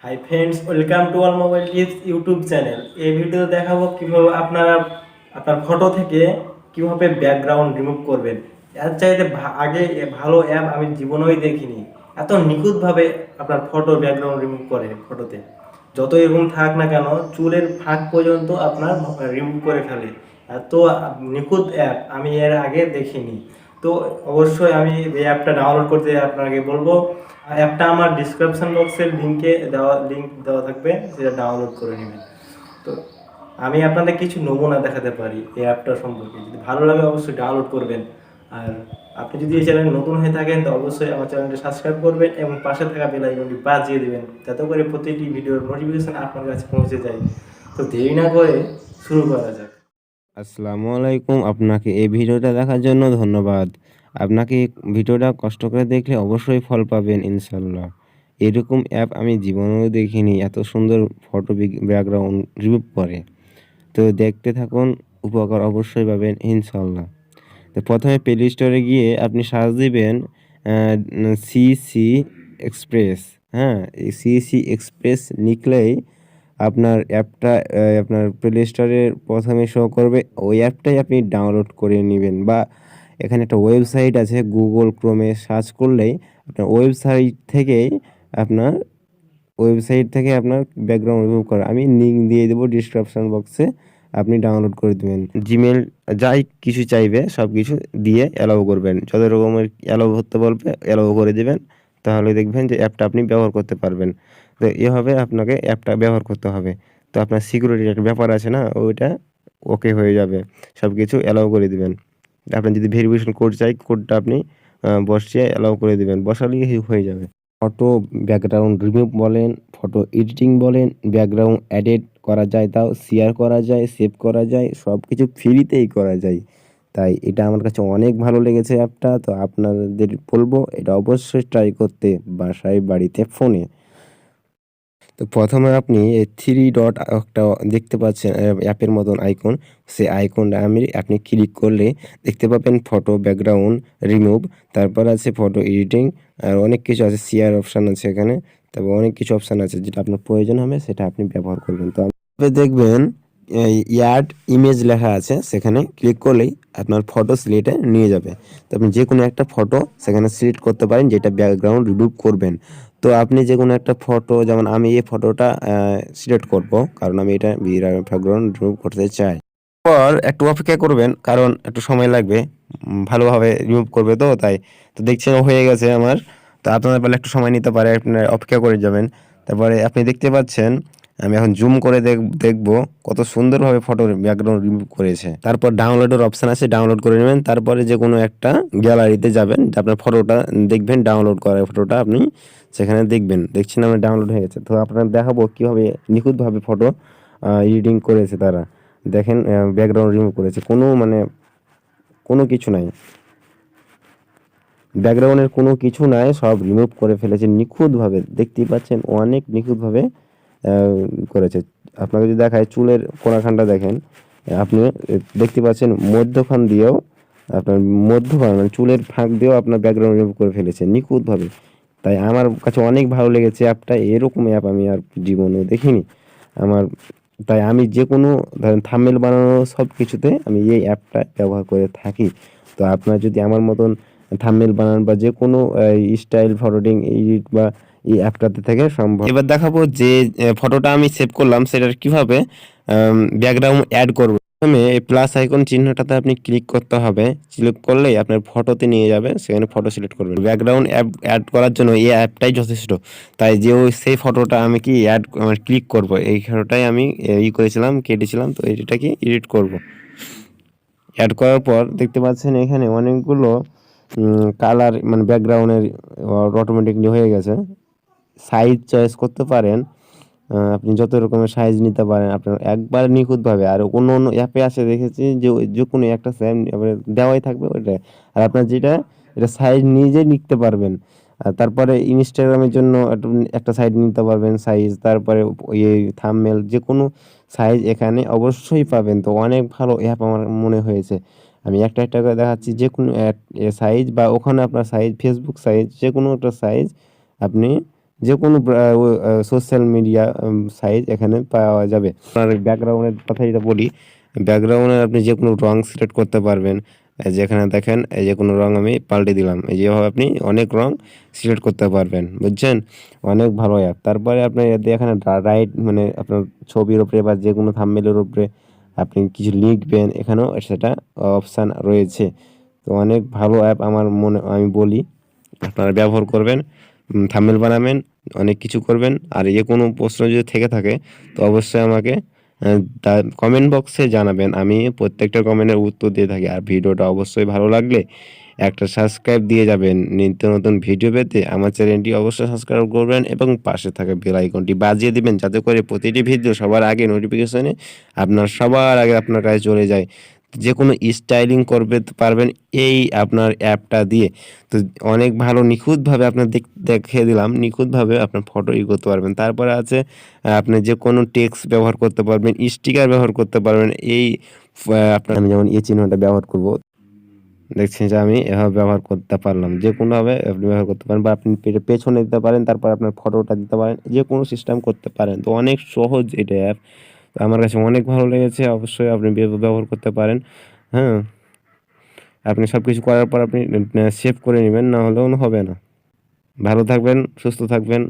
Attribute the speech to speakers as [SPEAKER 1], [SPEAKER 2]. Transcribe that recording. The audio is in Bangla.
[SPEAKER 1] Hi friends, welcome to all mobile tips YouTube channel. এই ভিডিও দেখাবো কিভাবে আপনারা আপনার ফটো থেকে কিভাবে ব্যাকগ্রাউন্ড রিমুভ করবেন। এর চাইতে আগে ভালো অ্যাপ আমি জীবনেই দেখিনি। এত নিখুঁতভাবে আপনার ফটো ব্যাকগ্রাউন্ড রিমুভ করে ফটোতে। যত এরকম থাক না কেন, চুলের ফাঁক পর্যন্ত আপনার রিমুভ করে ফেলে। এত নিখুঁত অ্যাপ আমি এর আগে দেখিনি। তো অবশ্যই আমি এই অ্যাপটা ডাউনলোড করতে আপনাকে বলবো। অ্যাপটা আমার ডিসক্রিপশন বক্সের লিঙ্ক দেওয়া থাকবে, সেটা ডাউনলোড করে নেবেন। তো আমি আপনাদের কিছু নমুনা দেখাতে পারি এই অ্যাপটা সম্পর্কে। যদি ভালো লাগে অবশ্যই ডাউনলোড করবেন। আর আপনি যদি এই চ্যানেলে নতুন হয়ে থাকেন তো অবশ্যই আমার চ্যানেলটি সাবস্ক্রাইব করবেন এবং পাশে থাকা বেল আইকনটি বাজিয়ে দেবেন, যাতে করে প্রতিটি ভিডিওর নোটিফিকেশন আপনার কাছে পৌঁছে যায়। তো দেরি না করে শুরু করা যাক।
[SPEAKER 2] আসসালামু আলাইকুম। আপনাকে এই ভিডিওটা দেখার জন্য ধন্যবাদ। আপনাকে ভিডিওটা কষ্ট করে দেখলে অবশ্যই ফল পাবেন ইনশাল্লাহ। এরকম অ্যাপ আমি জীবনেও দেখিনি, এত সুন্দর ফটো ব্যাকগ্রাউন্ড রিমুভ করে। তো দেখতে থাকুন, উপকার অবশ্যই পাবেন ইনশাল্লাহ। তো প্রথমে প্লে স্টোরে গিয়ে আপনি সার্চ দিবেন সিসি এক্সপ্রেস। হ্যাঁ, এই সিসি এক্সপ্রেস লিখলেই আপনার অ্যাপটা আপনার প্লে স্টোরে প্রথমে শো করবে। ওই অ্যাপটাই আপনি ডাউনলোড করে নেবেন, বা এখানে একটা ওয়েবসাইট আছে, গুগল ক্রোমে সার্চ করলেই আপনার আপনার ওয়েবসাইট থেকে আপনার ব্যাকগ্রাউন্ড রিমুভ করা আমি লিঙ্ক দিয়ে দেবো ডিসক্রিপশন বক্সে। আপনি ডাউনলোড করে দেবেন। জিমেল যাই কিছু চাইবে সব কিছু দিয়ে অ্যালাউ করবেন, যত রকমের অ্যালাউ করতে বলবে অ্যালাউ করে দেবেন। তাহলে দেখবেন যে অ্যাপটা আপনি ব্যবহার করতে পারবেন। তো এভাবে আপনাকে অ্যাপটা ব্যবহার করতে হবে। তো আপনার সিকিউরিটির একটা ব্যাপার আছে না, ওইটা ওকে হয়ে যাবে। সব কিছু অ্যালাউ করে দিবেন। আপনার যদি ভেরিফিকেশন কোড চাই, কোডটা আপনি বসিয়ে অ্যালাউ করে দিবেন, বসালেই হয়ে যাবে। ফটো ব্যাকগ্রাউন্ড রিমুভ বলেন, ফটো এডিটিং বলেন, ব্যাকগ্রাউন্ড এডিট করা যায়, তাও শেয়ার করা যায়, সেভ করা যায়, সব কিছু ফ্রিতেই করা যায়। তাই এটা আমার কাছে অনেক ভালো লেগেছে অ্যাপটা। তো আপনাদের বলবো এটা অবশ্যই ট্রাই করতে, বাসায়, বাড়িতে, ফোনে। তো প্রথমে আপনি এই থ্রি ডট একটা দেখতে পাচ্ছেন অ্যাপের মতন আইকন। সেই আইকনটা আপনি ক্লিক করলে দেখতে পাবেন ফটো ব্যাকগ্রাউন্ড রিমুভ। তারপর আছে ফটো এডিটিং, আর অনেক কিছু আছে, শেয়ার অপশান আছে এখানে। তারপর অনেক কিছু অপশান আছে, যেটা আপনার প্রয়োজন হবে সেটা আপনি ব্যবহার করবেন। তো আপনি দেখবেন ইয়ার্ড ইমেজ লেখা আছে, সেখানে ক্লিক করলেই আপনার ফটো সিলেক্টে নিয়ে যাবে। তো আপনি যে কোনো একটা ফটো সেখানে সিলেক্ট করতে পারেন যেটা ব্যাকগ্রাউন্ড রিমুভ করবেন। তো আপনি যে কোনো একটা ফটো, যেমন আমি এই ফটোটা সিলেক্ট করব, কারণ আমি এটা ব্যাকগ্রাউন্ড রিমুভ করতে চাই। পর একটু অপেক্ষা করবেন, কারণ একটু সময় লাগবে, ভালোভাবে রিমুভ করবে তো তাই। তো দেখছেন হয়ে গেছে আমার। তো আপনার বেলা একটু সময় নিতে পারে, আপনার অপেক্ষা করে যাবেন। তারপরে আপনি দেখতে পাচ্ছেন আমি এখন জুম করে দেখবো কত সুন্দরভাবে ফটোর ব্যাকগ্রাউন্ড রিমুভ করেছে। তারপর ডাউনলোডের অপশান আছে, ডাউনলোড করে নেবেন। তারপরে যে কোনো একটা গ্যালারিতে যাবেন, আপনার ফটোটা দেখবেন, ডাউনলোড করা ফটোটা আপনি সেখানে দেখছেন আমার ডাউনলোড হয়ে গেছে। তো আপনার দেখাবো কীভাবে নিখুঁতভাবে ফটো এডিটিং করেছে তারা। দেখেন ব্যাকগ্রাউন্ড রিমুভ করেছে, কোনো কিছু নাই, ব্যাকগ্রাউন্ডের কোনো কিছু নাই, সব রিমুভ করে ফেলেছে নিখুঁতভাবে। দেখতেই পাচ্ছেন অনেক নিখুঁতভাবে করেছে। আপনাকে যদি দেখায় চুলের কোনাখানটা দেখেন, আপনি দেখতে পাচ্ছেন মধ্যখান দিয়েও, আপনার মধ্যখান মানে চুলের ফাঁক দিয়েও আপনার ব্যাকগ্রাউন্ড রিমুভ করে ফেলেছে নিখুঁতভাবে। তাই আমার কাছে অনেক ভালো লেগেছে অ্যাপটা। এরকম অ্যাপ আমি আর জীবনেও দেখিনি আমার। তাই আমি যে কোনো ধরেন থাম্বনেল বানানো সব কিছুতে আমি এই অ্যাপটা ব্যবহার করে থাকি। তো আপনার যদি আমার মতন থাম্বনেল বানান বা যে কোনো স্টাইল ফটোটিং এডিট বা এই অ্যাপটাতে থেকে সম্ভব। এবার দেখাবো যে ফটোটা আমি সেভ করলাম সেটার কিভাবে ব্যাকগ্রাউন্ড অ্যাড করব। প্রথমে এই প্লাস আইকন চিহ্নটাতে আপনি ক্লিক করতে হবে। ক্লিক করলেই আপনার ফটোতে নিয়ে যাবে, সেখানে ফটো সিলেক্ট করবেন। ব্যাকগ্রাউন্ড অ্যাড করার জন্য এই অ্যাপটাই যথেষ্ট। তাই যে সেই ফটোটা আমি কি ক্লিক করব, এই ফটোটাই আমি করেছিলাম, কেটেছিলাম। তো এটাকে এডিট করব। অ্যাড করার পর দেখতে পাচ্ছেন এখানে অনেকগুলো কালার, মানে ব্যাকগ্রাউন্ডের অটোমেটিকলি হয়ে গেছে। সাইজ চয়েস করতে পারেন, আপনি যত রকমের সাইজ নিতে পারেন আপনার একবার নিখুঁতভাবে। আর অন্য অন্য অ্যাপে আসে দেখেছি যে যে কোনো একটা সেম দেওয়াই থাকবে ওইটা, আর আপনার যেটা এটা সাইজ নিজে নিতে পারবেন। আর তারপরে ইনস্টাগ্রামের জন্য একটা সাইজ নিতে পারবেন সাইজ, তারপরে এই থাম্বনেল যে কোনো সাইজ এখানে অবশ্যই পাবেন। তো অনেক ভালো অ্যাপ আমার মনে হয়েছে। আমি একটা একটা করে দেখাচ্ছি, যে কোনো সাইজ, বা ওখানে আপনার সাইজ, ফেসবুক সাইজ, যে কোনো একটা সাইজ আপনি যে কোনো সোশ্যাল মিডিয়া সাইট এখানে পাওয়া যাবে। আর ব্যাকগ্রাউন্ডের কথা যেটা বলি, ব্যাকগ্রাউন্ডে আপনি যে কোনো রং সিলেক্ট করতে পারবেন। যেখানে দেখেন এই যে কোনো রং আমি পাল্টে দিলাম, এই যেভাবে আপনি অনেক রং সিলেক্ট করতে পারবেন, বুঝছেন? অনেক ভালো অ্যাপ। তারপরে আপনি এখানে রাইট মানে আপনার ছবির উপরে বা যে কোনো থাম্বনেলের উপরে আপনি কিছু লিখবেন, এখানেও সেটা অপশান রয়েছে। তো অনেক ভালো অ্যাপ আমার মনে আমি বলি আপনারা ব্যবহার করবেন, থাম্বনেল বানাবেন, অনেক কিছু করবেন। আর যে কোনো প্রশ্ন যদি থেকে থাকে তো অবশ্যই আমাকে কমেন্ট বক্সে জানাবেন, আমি প্রত্যেকটা কমেন্টের উত্তর দিয়ে থাকি। আর ভিডিওটা অবশ্যই ভালো লাগলে একটা সাবস্ক্রাইব দিয়ে যাবেন। নিত্য নতুন ভিডিও পেতে আমার চ্যানেলটি অবশ্যই সাবস্ক্রাইব করবেন এবং পাশে থাকা বেল আইকনটি বাজিয়ে দিবেন, যাতে করে প্রতিটি ভিডিও সবার আগে নোটিফিকেশনে সবার আগে আপনার কাছে চলে যায়। যে কোনো স্টাইলিং করবে পারবেন এই আপনার অ্যাপটা দিয়ে। তো অনেক ভালো নিখুঁতভাবে আপনার দেখিয়ে দিলাম, নিখুঁতভাবে আপনার ফটো করতে পারবেন। তারপরে আছে আপনি যে কোনো টেক্সট ব্যবহার করতে পারবেন, স্টিকার ব্যবহার করতে পারবেন। এই আপনার আমি যেমন এই চিহ্নটা ব্যবহার করব, দেখছেন যে আমি এভাবে ব্যবহার করতে পারলাম। যে কোনোভাবে আপনি ব্যবহার করতে পারেন, বা আপনি পেছনে দিতে পারেন, তারপর আপনার ফটোটা দিতে পারেন, যে কোনো সিস্টেম করতে পারেন। তো অনেক সহজ এটা অ্যাপ, আমার কাছে অনেক ভালো লেগেছে। অবশ্যই আপনি ব্যবহার করতে পারেন। হ্যাঁ, আপনি সব কিছু করার পর আপনি সেভ করে নেবেন, না হলেও হবে না। ভালো থাকবেন, সুস্থ থাকবেন।